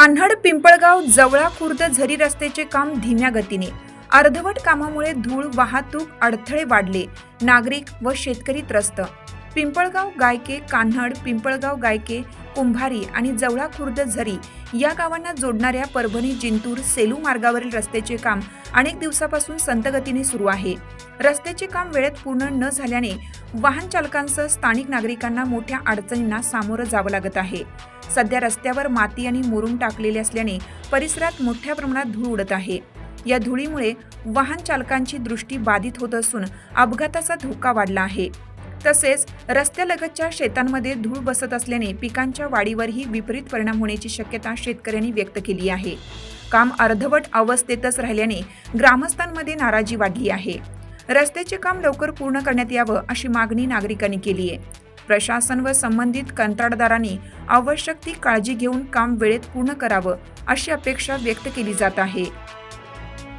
कान्हड पिंपळगाव जवळा खुर्द झरी रस्त्याचे काम धीम्या गतीने। अर्धवट कामामुळे धूळ वाहतूक अडथळे वाढले, नागरिक व शेतकरी त्रस्त। पिंपळगाव गायके, कान्हड, पिंपळगाव गायके, कुंभारी आणि जवळा खुर्द झरी या गावांना जोडणाऱ्या परभणी जिंतूर सेलू मार्गावरील रस्त्याचे काम अनेक दिवसापासून संथ गतीने सुरू आहे। रस्त्याचे काम वेळेत पूर्ण न झाल्याने वाहन चालकांसह स्थानिक नागरिकांना मोठ्या अडचणींना सामोरं जावं लागत आहे। सध्या रस्त्यावर माती आणि मुरुम टाकलेले असल्याने परिसरात मोठ्या प्रमाणात धूळ उडत आहे। या धुळीमुळे वाहन चालकांची दृष्टी बाधित होत असून अपघाताचा धोका वाढला आहे। तसेच रस्त्यालगतच्या शेतांमध्ये धूळ बसत असल्याने पिकांच्या वाढीवरही विपरीत परिणाम होण्याची शक्यता शेतकऱ्यांनी व्यक्त केली आहे। काम अर्धवट अवस्थेतच राहिल्याने ग्रामस्थांमध्ये नाराजी वाढली आहे। रस्त्याचे काम लवकर पूर्ण करण्यात यावं अशी मागणी नागरिकांनी केली आहे। प्रशासन व संबंधित कंत्राटदारांनी आवश्यक ती काळजी घेऊन काम वेळेत पूर्ण करावं अशी अपेक्षा व्यक्त केली जात आहे।